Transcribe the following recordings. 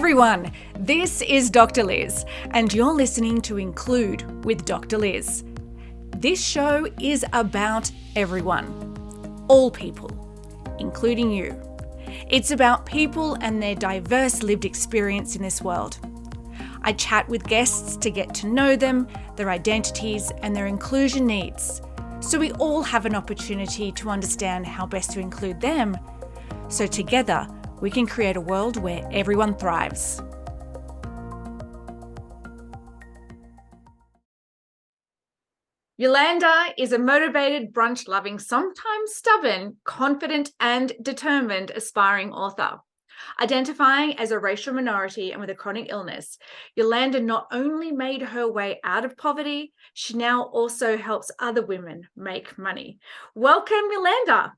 everyone, this is Dr. Liz, and you're listening to Include with Dr. Liz. This show is about everyone, all people, including you. It's about people and their diverse lived experience in this world. I chat with guests to get to know them, their identities, and their inclusion needs, so we all have an opportunity to understand how best to include them, so together we can create a world where everyone thrives. Yolanda is a motivated, brunch-loving, sometimes stubborn, confident and determined aspiring author. Identifying as a racial minority and with a chronic illness, Yolanda not only made her way out of poverty, she now also helps other women make money. Welcome, Yolanda.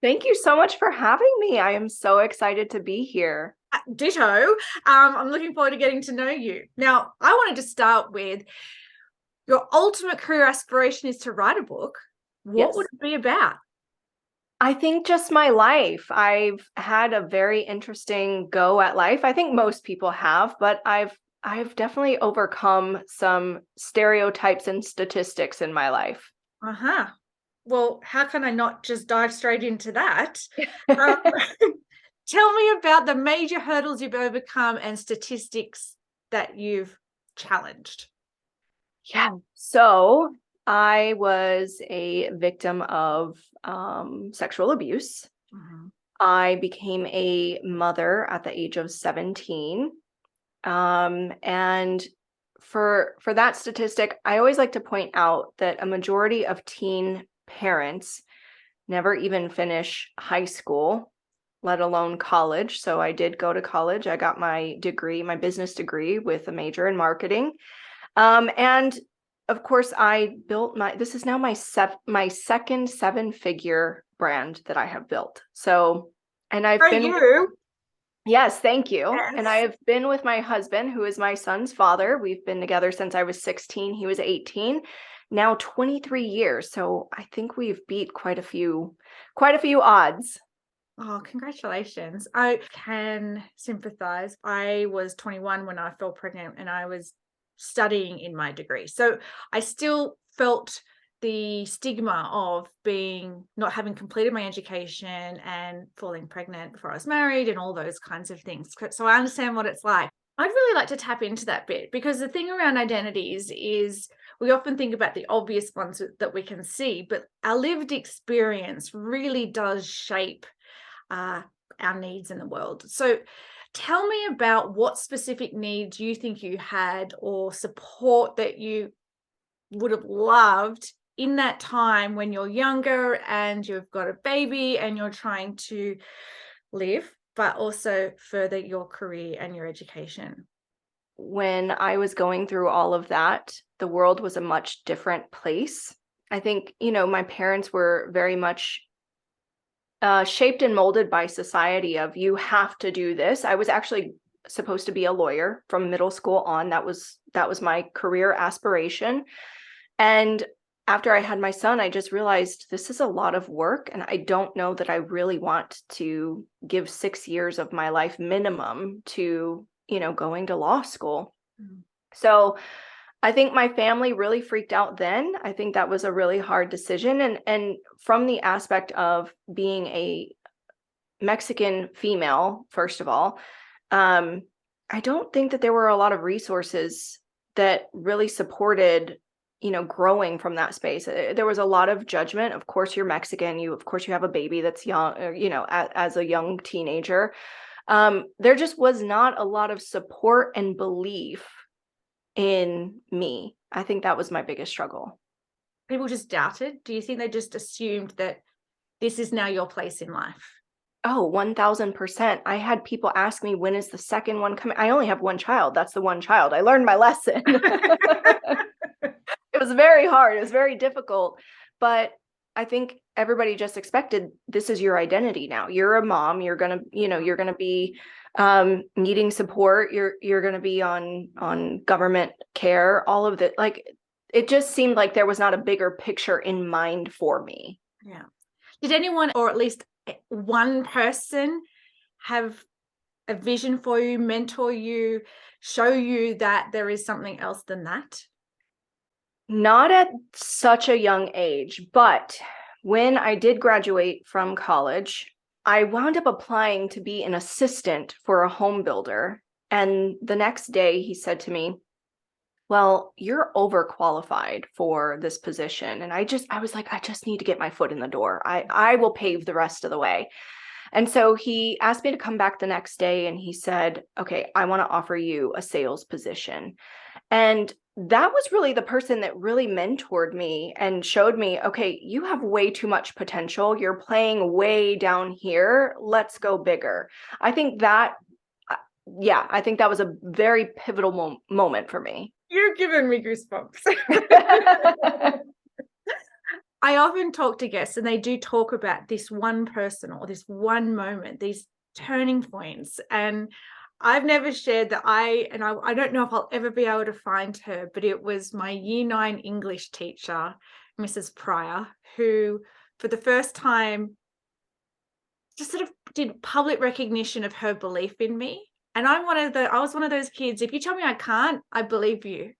Thank you so much for having me. I am so excited to be here. Ditto. I'm looking forward to getting to know you. Now, I wanted to start with your ultimate career aspiration is to write a book. What would it be about? I think just my life. I've had a very interesting go at life. I think most people have, but I've definitely overcome some stereotypes and statistics in my life. Uh-huh. Well, how can I not just dive straight into that? Tell me about the major hurdles you've overcome and statistics that you've challenged. Yeah. So I was a victim of sexual abuse. Mm-hmm. I became a mother at the age of 17. And for that statistic, I always like to point out that a majority of teen parents never even finish high school, let alone college. So I did go to college. I got my degree, my business degree with a major in marketing. And of course, I built this is now my second 7-figure brand that I have built. So, and I've been Yes, thank you. Yes. And I have been with my husband, who is my son's father. We've been together since I was 16. He was 18, now 23 years. So I think we've beat quite a few odds. Oh, congratulations. I can sympathize. I was 21 when I fell pregnant and I was studying in my degree. So I still felt the stigma of not having completed my education and falling pregnant before I was married and all those kinds of things. So I understand what it's like. I'd really like to tap into that bit because the thing around identities is we often think about the obvious ones that we can see, but our lived experience really does shape our needs in the world. So tell me about what specific needs you think you had or support that you would have loved in that time when you're younger and you've got a baby and you're trying to live, but also further your career and your education. When I was going through all of that, the world was a much different place. I think, my parents were very much shaped and molded by society of you have to do this. I was actually supposed to be a lawyer from middle school on. That was my career aspiration. And after I had my son, I just realized this is a lot of work. And I don't know that I really want to give 6 years of my life minimum to, going to law school. Mm-hmm. So I think my family really freaked out then. I think that was a really hard decision. And from the aspect of being a Mexican female, first of all, I don't think that there were a lot of resources that really supported, growing from that space. There was a lot of judgment. Of course, you're Mexican. Of course, you have a baby that's young, as a young teenager. There just was not a lot of support and belief in me. I think that was my biggest struggle. People just doubted? Do you think they just assumed that this is now your place in life? Oh, 1000%. I had people ask me, when is the second one coming? I only have one child. That's the one child. I learned my lesson. It was very hard. It was very difficult. But I think everybody just expected this is your identity now. You're a mom. You're going to be needing support. You're going to be on government care, all of that. Like, it just seemed like there was not a bigger picture in mind for me. Yeah. Did anyone, or at least one person, have a vision for you, mentor you, show you that there is something else than that? Not at such a young age, but when I did graduate from college, I wound up applying to be an assistant for a home builder. And the next day he said to me, well, you're overqualified for this position. And I was like, I just need to get my foot in the door. I will pave the rest of the way. And so he asked me to come back the next day and he said, okay, I want to offer you a sales position. And that was really the person that really mentored me and showed me, okay, you have way too much potential. You're playing way down here. Let's go bigger. I think that, I think that was a very pivotal moment for me. You're giving me goosebumps. I often talk to guests and they do talk about this one person or this one moment, these turning points. And I've never shared that I don't know if I'll ever be able to find her, but it was my year 9 English teacher, Mrs. Pryor, who for the first time just sort of did public recognition of her belief in me. And I was one of those kids, if you tell me I can't, I believe you.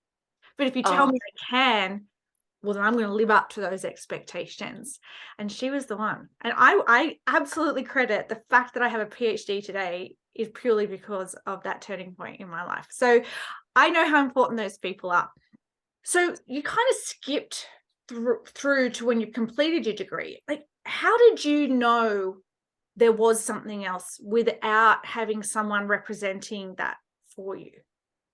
But if you tell me I can, well, then I'm going to live up to those expectations. And she was the one. And I absolutely credit the fact that I have a PhD today is purely because of that turning point in my life. So I know how important those people are. So you kind of skipped through to when you completed your degree. Like, how did you know there was something else without having someone representing that for you?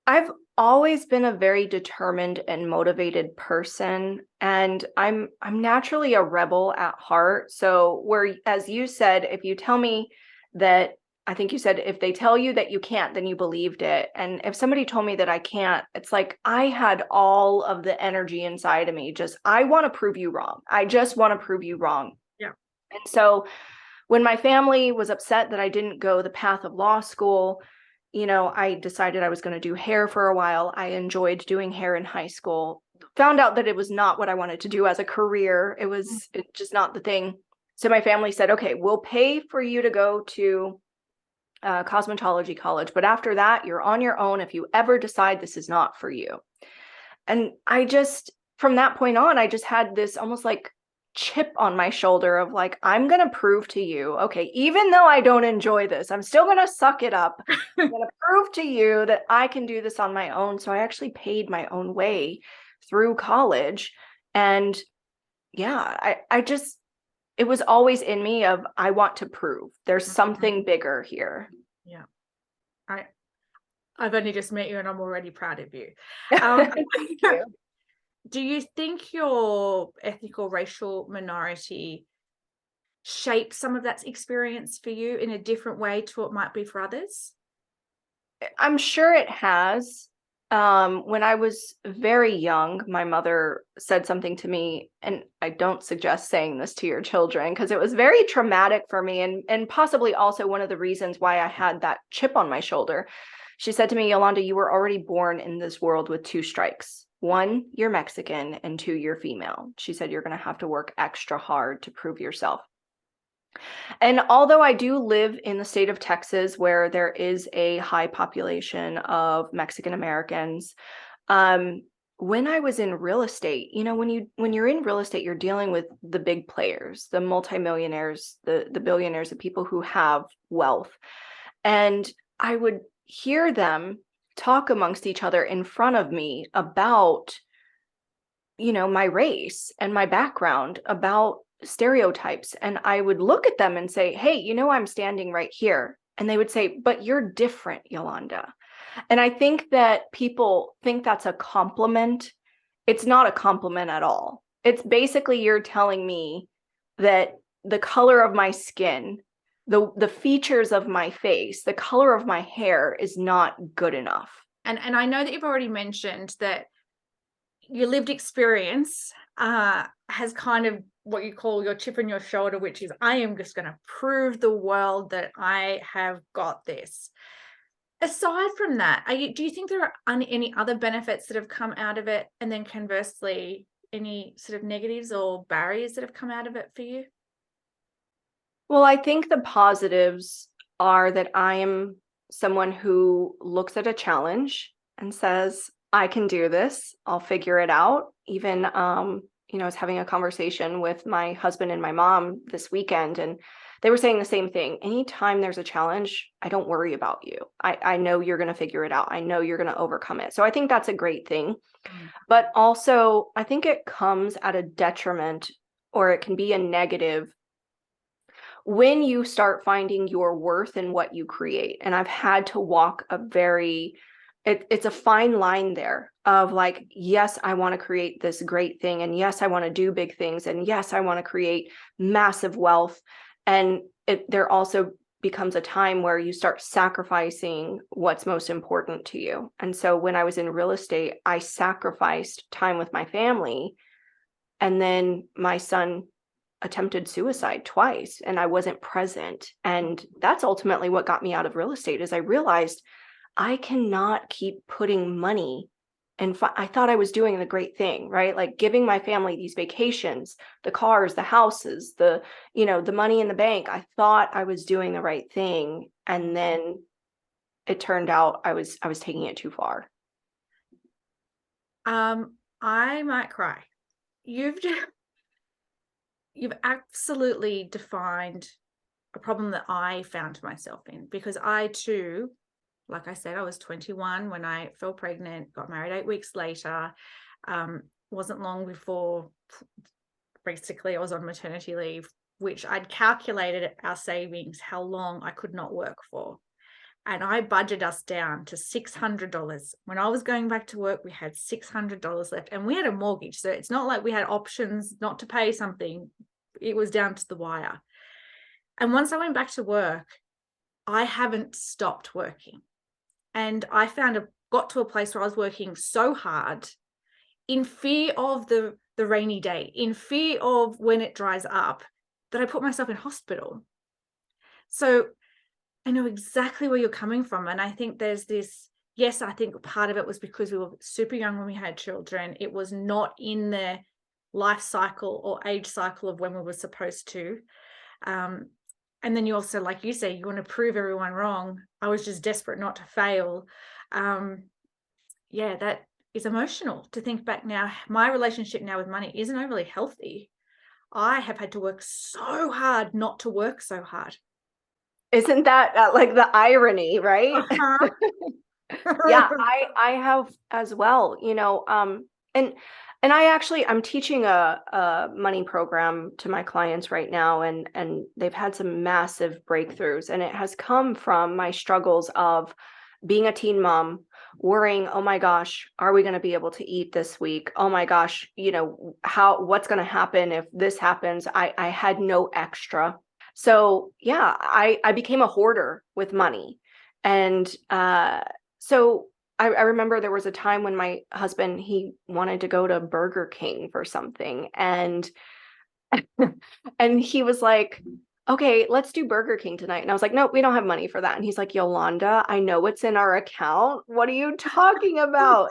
I've always been a very determined and motivated person, and I'm naturally a rebel at heart. So where, as you said, if you tell me that, I think you said, if they tell you that you can't, then you believed it. And if somebody told me that I can't, it's like I had all of the energy inside of me. Just, I want to prove you wrong. I just want to prove you wrong. Yeah. And so when my family was upset that I didn't go the path of law school, I decided I was going to do hair for a while. I enjoyed doing hair in high school. Found out that it was not what I wanted to do as a career. It was just not the thing. So my family said, okay, we'll pay for you to go to cosmetology college, but after that, you're on your own if you ever decide this is not for you. And from that point on, I just had this almost like chip on my shoulder of like, I'm going to prove to you, okay, even though I don't enjoy this, I'm still going to suck it up. I'm going to prove to you that I can do this on my own. So I actually paid my own way through college. And it was always in me of, I want to prove there's something bigger here. Yeah. I've only just met you and I'm already proud of you. Thank you. Do you think your ethnic or racial minority shaped some of that experience for you in a different way to what it might be for others? I'm sure it has. When I was very young, my mother said something to me, and I don't suggest saying this to your children because it was very traumatic for me and possibly also one of the reasons why I had that chip on my shoulder. She said to me, Yolanda, you were already born in this world with 2 strikes. 1, you're Mexican, and 2, you're female. She said, you're going to have to work extra hard to prove yourself. And although I do live in the state of Texas, where there is a high population of Mexican Americans, when I was in real estate, when you're in real estate, you're dealing with the big players, the multimillionaires, the billionaires, the people who have wealth. And I would hear them talk amongst each other in front of me about, my race and my background, about stereotypes. And I would look at them and say, hey, I'm standing right here. And they would say, but you're different, Yolanda. And I think that people think that's a compliment. It's not a compliment at all. It's basically you're telling me that the color of my skin, the features of my face, the color of my hair is not good enough. And I know that you've already mentioned that your lived experience has kind of what you call your chip on your shoulder, which is, I am just going to prove the world that I have got this. Aside from that, do you think there are any other benefits that have come out of it? And then conversely, any sort of negatives or barriers that have come out of it for you? Well, I think the positives are that I am someone who looks at a challenge and says, I can do this. I'll figure it out. Even, I was having a conversation with my husband and my mom this weekend, and they were saying the same thing. Anytime there's a challenge, I don't worry about you. I know you're going to figure it out. I know you're going to overcome it. So I think that's a great thing. But also, I think it comes at a detriment, or it can be a negative when you start finding your worth in what you create. And I've had to walk it's a fine line there of like, yes, I want to create this great thing. And yes, I want to do big things. And yes, I want to create massive wealth. And there also becomes a time where you start sacrificing what's most important to you. And so when I was in real estate, I sacrificed time with my family. And then my son attempted suicide twice, and I wasn't present. And that's ultimately what got me out of real estate, is I realized I cannot keep putting money, and I thought I was doing the great thing, right? Like giving my family these vacations, the cars, the houses, the money in the bank. I thought I was doing the right thing. And then it turned out I was taking it too far. I might cry. You've absolutely defined a problem that I found myself in, because I too, like I said, I was 21 when I fell pregnant, got married 8 weeks later. Wasn't long before, basically, I was on maternity leave, which I'd calculated our savings, how long I could not work for. And I budgeted us down to $600. When I was going back to work, we had $600 left, and we had a mortgage. So it's not like we had options not to pay something. It was down to the wire. And once I went back to work, I haven't stopped working. And I got to a place where I was working so hard in fear of the rainy day, in fear of when it dries up, that I put myself in hospital. So I know exactly where you're coming from. And I think there's this, yes, I think part of it was because we were super young when we had children. It was not in the life cycle or age cycle of when we were supposed to. And then you also, like you say, you want to prove everyone wrong. I was just desperate not to fail. That is emotional to think back now. My relationship now with money isn't overly healthy. I have had to work so hard not to work so hard. Isn't that like the irony, right? Uh-huh. Yeah, I have as well, and I'm teaching a money program to my clients right now, and they've had some massive breakthroughs, and it has come from my struggles of being a teen mom, worrying, oh my gosh, are we going to be able to eat this week? Oh my gosh, what's going to happen if this happens? I had no extra. So yeah, I became a hoarder with money. And so I remember there was a time when my husband, he wanted to go to Burger King for something. And and he was like, okay, let's do Burger King tonight. And I was like, nope, we don't have money for that. And he's like, Yolanda, I know what's in our account. What are you talking about?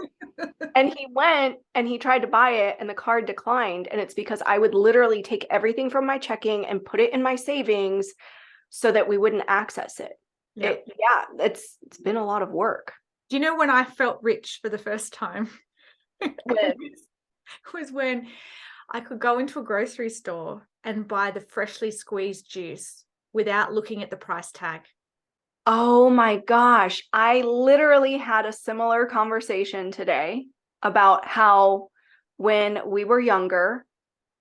And he went and he tried to buy it, and the card declined. And it's because I would literally take everything from my checking and put it in my savings so that we wouldn't access it. It's been a lot of work. Do you know when I felt rich for the first time? It was when I could go into a grocery store and buy the freshly squeezed juice without looking at the price tag. Oh my gosh. I literally had a similar conversation today about how when we were younger,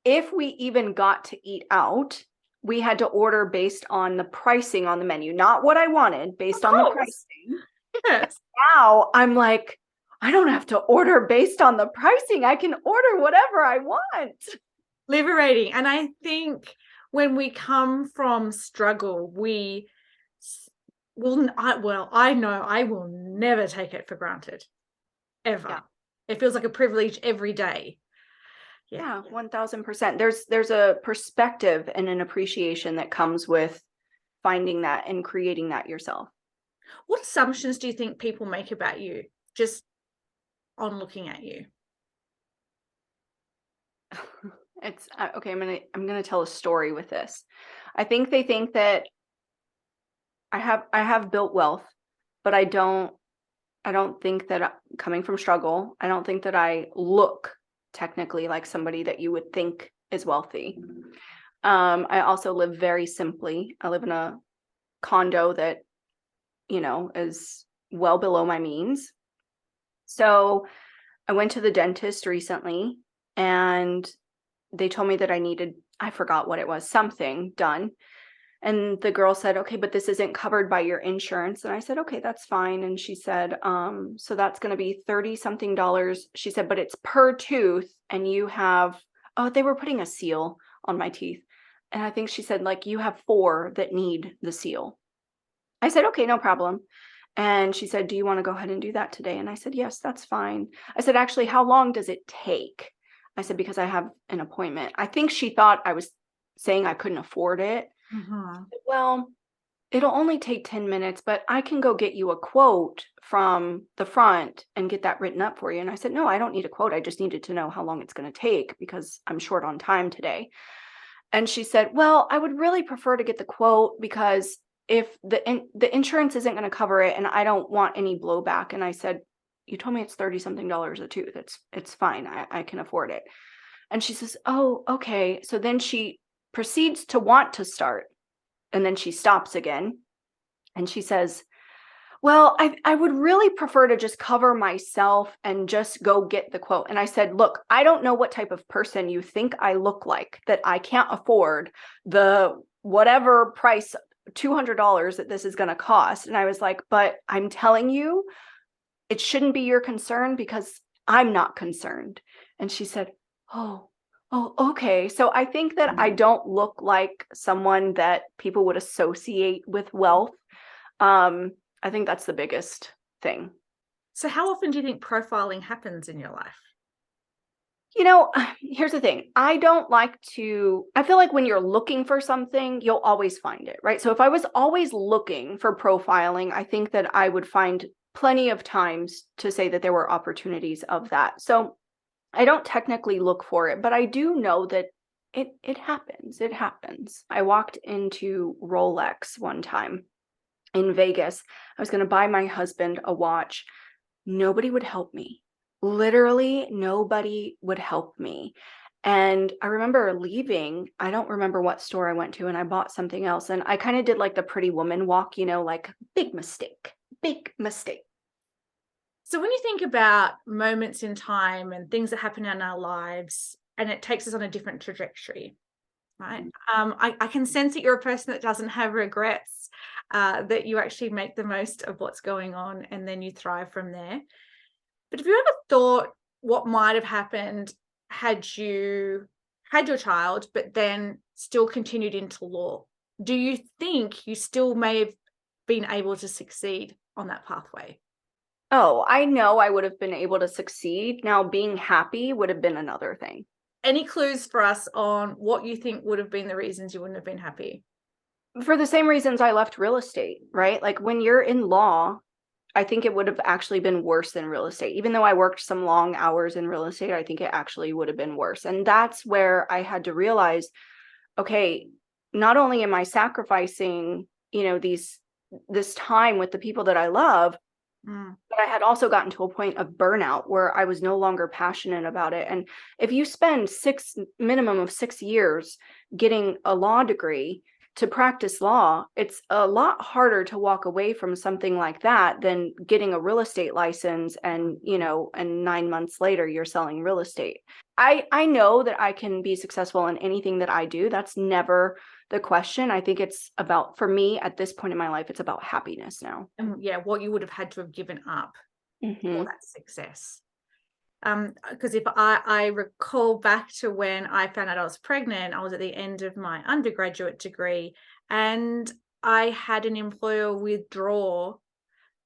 if we even got to eat out, we had to order based on the pricing on the menu, not what I wanted, based on the pricing. Yes. Now I'm like, I don't have to order based on the pricing. I can order whatever I want. Liberating. And I think when we come from struggle, I know I will never take it for granted, ever. Yeah. It feels like a privilege every day. Yeah, 1000%. There's a perspective and an appreciation that comes with finding that and creating that yourself. What assumptions do you think people make about you just on looking at you? It's okay. I'm gonna tell a story with this. I think they think that I have built wealth, but I don't think that, coming from struggle, I don't think that I look technically like somebody that you would think is wealthy. I also live very simply. I live in a condo that, is well below my means. So I went to the dentist recently and they told me that I forgot what it was, something done. And the girl said, okay, but this isn't covered by your insurance. And I said, okay, that's fine. And she said, so that's going to be 30 something dollars. She said, but it's per tooth. And you have, they were putting a seal on my teeth. And I think she said, like, you have 4 that need the seal. I said, okay, no problem. And she said, do you want to go ahead and do that today? And I said, yes, that's fine. I said, actually, how long does it take? I said, because I have an appointment. I think she thought I was saying I couldn't afford it. Mm-hmm. Well, it'll only take 10 minutes, but I can go get you a quote from the front and get that written up for you. And I said, no, I don't need a quote. I just needed to know how long it's going to take because I'm short on time today. And she said, well, I would really prefer to get the quote because if the insurance isn't going to cover it and I don't want any blowback. And I said, you told me it's 30 something dollars a tooth. It's fine. I can afford it. And she says, oh, okay. So then she proceeds to want to start. And then she stops again. And she says, well, I would really prefer to just cover myself and just go get the quote. And I said, look, I don't know what type of person you think I look like, that I can't afford the whatever price, $200 that this is going to cost. And I was like, but I'm telling you, it shouldn't be your concern because I'm not concerned. And she said, oh, okay. So I think that I don't look like someone that people would associate with wealth. I think that's the biggest thing. So how often do you think profiling happens in your life? Here's the thing. I feel like when you're looking for something, you'll always find it, right? So if I was always looking for profiling, I think that I would find plenty of times to say that there were opportunities of that. So I don't technically look for it, but I do know that it happens. It happens. I walked into Rolex one time in Vegas. I was going to buy my husband a watch. Nobody would help me. Literally, nobody would help me. And I remember leaving. I don't remember what store I went to, and I bought something else. And I kind of did like the pretty woman walk, like big mistake, big mistake. So when you think about moments in time and things that happen in our lives, and it takes us on a different trajectory, right? I can sense that you're a person that doesn't have regrets, that you actually make the most of what's going on and then you thrive from there. But have you ever thought what might have happened had you had your child, but then still continued into law? Do you think you still may have been able to succeed on that pathway? Oh, I know I would have been able to succeed. Now, being happy would have been another thing. Any clues for us on what you think would have been the reasons you wouldn't have been happy? For the same reasons I left real estate, right? Like when you're in law, I think it would have actually been worse than real estate. Even though I worked some long hours in real estate, I think it actually would have been worse. And that's where I had to realize, okay, not only am I sacrificing, this time with the people that I love, but I had also gotten to a point of burnout where I was no longer passionate about it. And if you spend minimum of 6 years getting a law degree to practice law, it's a lot harder to walk away from something like that than getting a real estate license and 9 months later you're selling real estate. I know that I can be successful in anything that I do. That's never the question. I think it's about, for me at this point in my life, it's about happiness now. And what you would have had to have given up for that success. Because if I recall back to when I found out I was pregnant, I was at the end of my undergraduate degree and I had an employer withdraw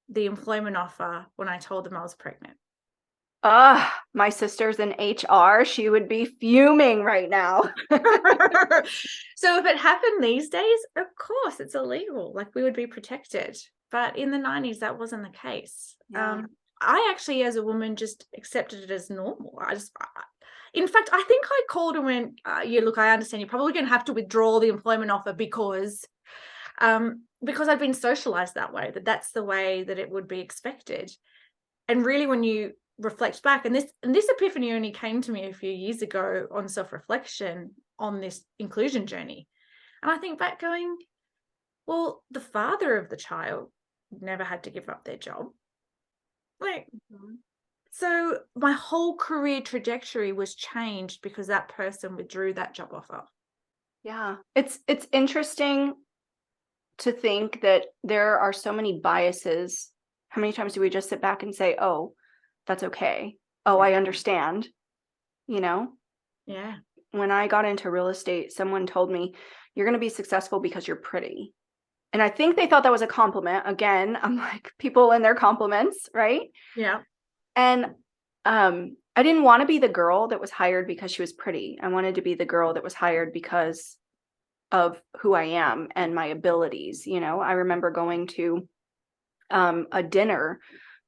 the employment offer when I told them I was pregnant. My sister's in HR. She would be fuming right now. So if it happened these days, of course it's illegal. Like we would be protected. But in the 90s, that wasn't the case. Yeah. I actually, as a woman, just accepted it as normal. In fact, I think I called and went, look, I understand you're probably going to have to withdraw the employment offer because because I'd been socialized that way, that that's the way that it would be expected. And really, when you reflect back, and this epiphany only came to me a few years ago on self-reflection on this inclusion journey. And I think back going, well, the father of the child never had to give up their job. Like, so my whole career trajectory was changed because that person withdrew that job offer. Yeah. It's interesting to think that there are so many biases. How many times do we just sit back and say, oh, that's okay. Oh, I understand. You know? Yeah. When I got into real estate, someone told me, you're going to be successful because you're pretty. And I think they thought that was a compliment. Again, I'm like, people and their compliments, right? Yeah. And I didn't want to be the girl that was hired because she was pretty. I wanted to be the girl that was hired because of who I am and my abilities. You know, I remember going to a dinner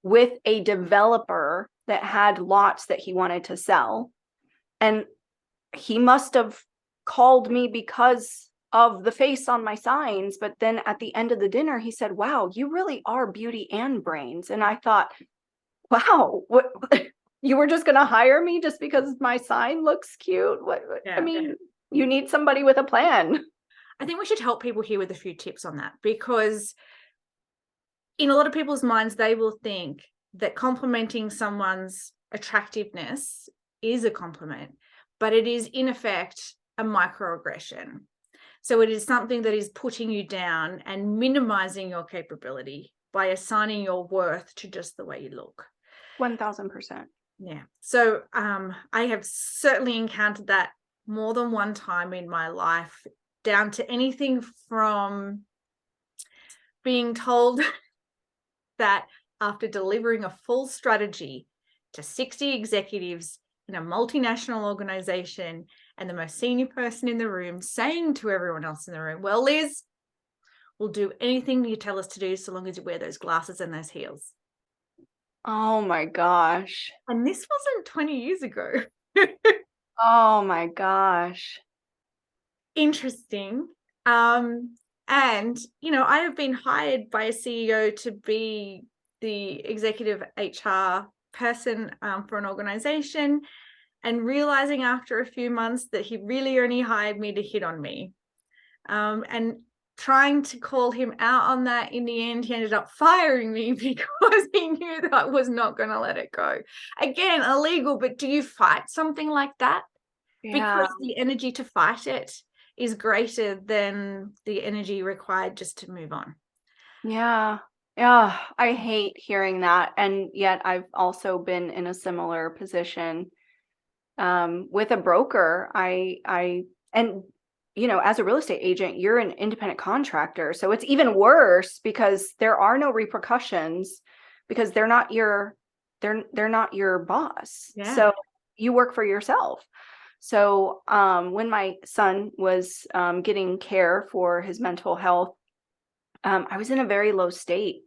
with a developer that had lots that he wanted to sell. And he must have called me because of the face on my signs. But then at the end of the dinner, he said, wow, you really are beauty and brains. And I thought, wow, what? You were just going to hire me just because my sign looks cute? What? Yeah, I mean, you need somebody with a plan. I think we should help people here with a few tips on that, because in a lot of people's minds, they will think that complimenting someone's attractiveness is a compliment, but it is in effect a microaggression. So it is something that is putting you down and minimizing your capability by assigning your worth to just the way you look. 1000%. Yeah. So I have certainly encountered that more than one time in my life, down to anything from being told that after delivering a full strategy to 60 executives in a multinational organization and the most senior person in the room saying to everyone else in the room, well, Liz, we'll do anything you tell us to do so long as you wear those glasses and those heels. Oh my gosh. And this wasn't 20 years ago. Oh my gosh. Interesting. And, you know, I have been hired by a CEO to be the executive HR person for an organization, and realizing after a few months that he really only hired me to hit on me. And trying to call him out on that, in the end, he ended up firing me because he knew that I was not going to let it go. Again, illegal, but do you fight something like that? Yeah. Because the energy to fight it is greater than the energy required just to move on. Yeah. Yeah. I hate hearing that. And yet I've also been in a similar position with a broker. And you know, as a real estate agent, you're an independent contractor. So it's even worse because there are no repercussions because they're not your boss. Yeah. So you work for yourself. So when my son was getting care for his mental health, I was in a very low state.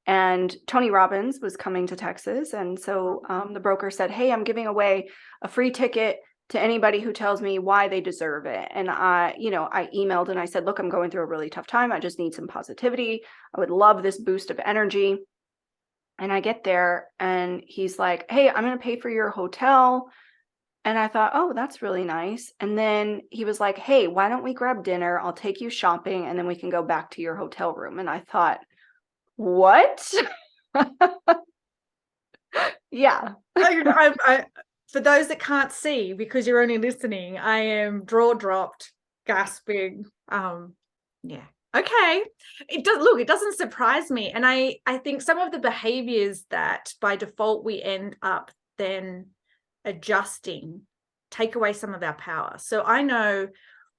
And Tony Robbins was coming to Texas. And so the broker said, hey, I'm giving away a free ticket to anybody who tells me why they deserve it. And I emailed and I said, look, I'm going through a really tough time. I just need some positivity. I would love this boost of energy. And I get there and he's like, hey, I'm going to pay for your hotel. And I thought, oh, that's really nice. And then he was like, hey, why don't we grab dinner? I'll take you shopping and then we can go back to your hotel room. And I thought, what? Yeah. For those that can't see, because you're only listening, I am jaw dropped, gasping. Yeah. Okay. It doesn't surprise me. And I think some of the behaviors that by default we end up then adjusting take away some of our power. So I know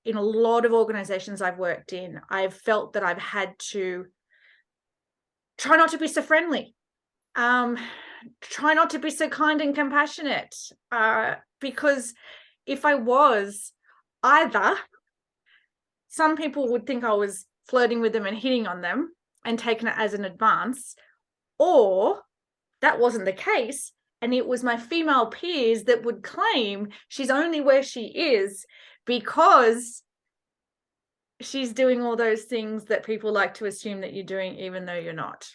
in a lot of organizations I've worked in, I've felt that I've had to try not to be so friendly. Try not to be so kind and compassionate, because if I was, either some people would think I was flirting with them and hitting on them and taking it as an advance, or that wasn't the case and it was my female peers that would claim she's only where she is because she's doing all those things that people like to assume that you're doing, even though you're not.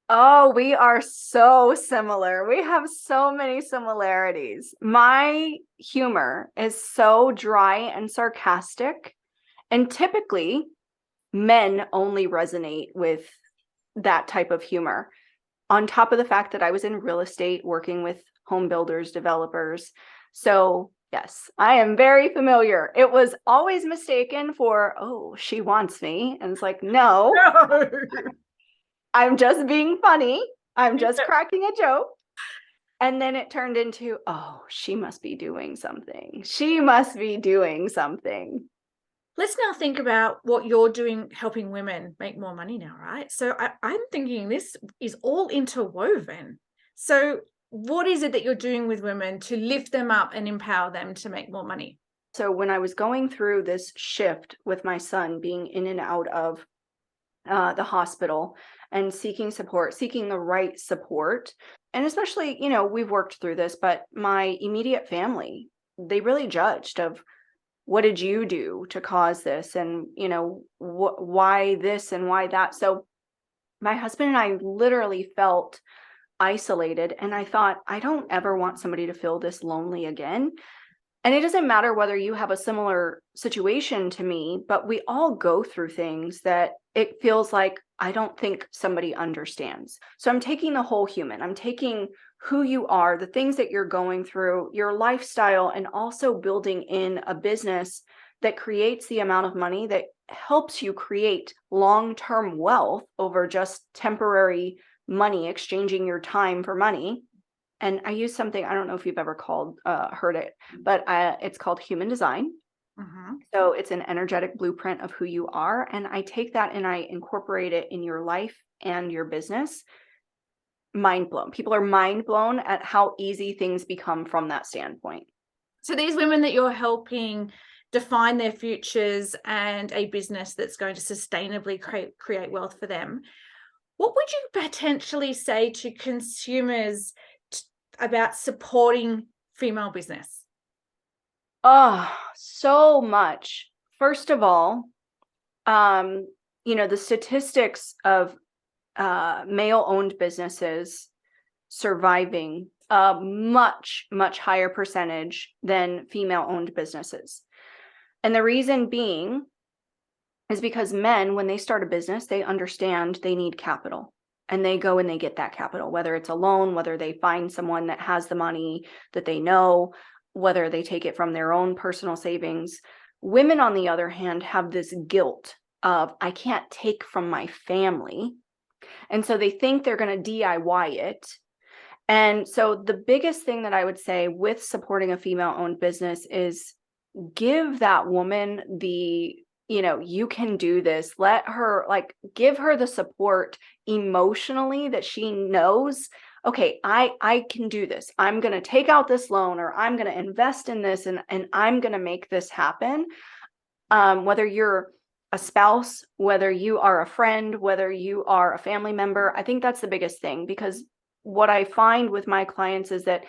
Oh, we are so similar. We have so many similarities. My humor is so dry and sarcastic, and typically men only resonate with that type of humor. On top of the fact that I was in real estate working with home builders, developers. So yes, I am very familiar. It was always mistaken for, oh, she wants me. And it's like, no, I'm just being funny. I'm just cracking a joke. And then it turned into, oh, she must be doing something. She must be doing something. Let's now think about what you're doing, helping women make more money now, right? So I'm thinking this is all interwoven. So what is it that you're doing with women to lift them up and empower them to make more money? So when I was going through this shift with my son being in and out of the hospital and seeking support, seeking the right support, and especially, we've worked through this, but my immediate family, they really judged of, what did you do to cause this? And, why this and why that? So my husband and I literally felt isolated. And I thought, I don't ever want somebody to feel this lonely again. And it doesn't matter whether you have a similar situation to me, but we all go through things that it feels like I don't think somebody understands. So I'm taking the whole human. I'm taking who you are, the things that you're going through, your lifestyle, and also building in a business that creates the amount of money that helps you create long-term wealth over just temporary money, exchanging your time for money. And I use something, I don't know if you've ever heard it, but it's called human design. Mm-hmm. So it's an energetic blueprint of who you are. And I take that and I incorporate it in your life and your business. Mind blown. People are mind blown at how easy things become from that standpoint. So these women that you're helping define their futures and a business that's going to sustainably create wealth for them, what would you potentially say to consumers about supporting female business? Oh, so much. First of all, the statistics of male-owned businesses surviving a much, much higher percentage than female-owned businesses. And the reason being is because men, when they start a business, they understand they need capital. And they go and they get that capital, whether it's a loan, whether they find someone that has the money that they know, whether they take it from their own personal savings. Women, on the other hand, have this guilt of, I can't take from my family. And so they think they're going to DIY it. And so the biggest thing that I would say with supporting a female-owned business is give that woman the, you can do this. Let her, give her the support emotionally that she knows, okay, I can do this. I'm going to take out this loan, or I'm going to invest in this, and I'm going to make this happen. Whether you're a spouse, whether you are a friend, whether you are a family member, I think that's the biggest thing, because what I find with my clients is that,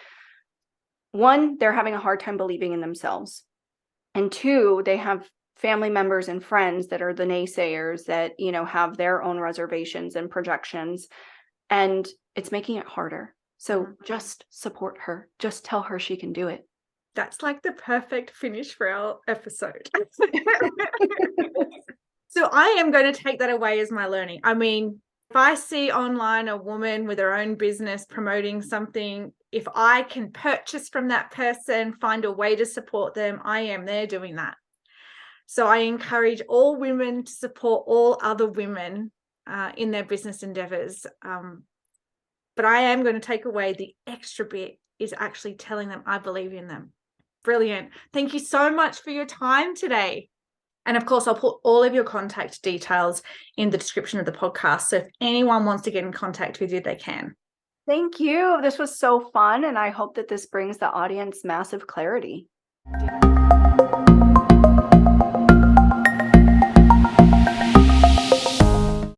one, they're having a hard time believing in themselves. And two, they have family members and friends that are the naysayers that, have their own reservations and projections, and it's making it harder. So just support her. Just tell her she can do it. That's like the perfect finish for our episode. So I am going to take that away as my learning. I mean, if I see online a woman with her own business promoting something, if I can purchase from that person, find a way to support them, I am there doing that. So I encourage all women to support all other women in their business endeavors. But I am going to take away the extra bit is actually telling them I believe in them. Brilliant. Thank you so much for your time today. And of course, I'll put all of your contact details in the description of the podcast. So if anyone wants to get in contact with you, they can. Thank you. This was so fun. And I hope that this brings the audience massive clarity.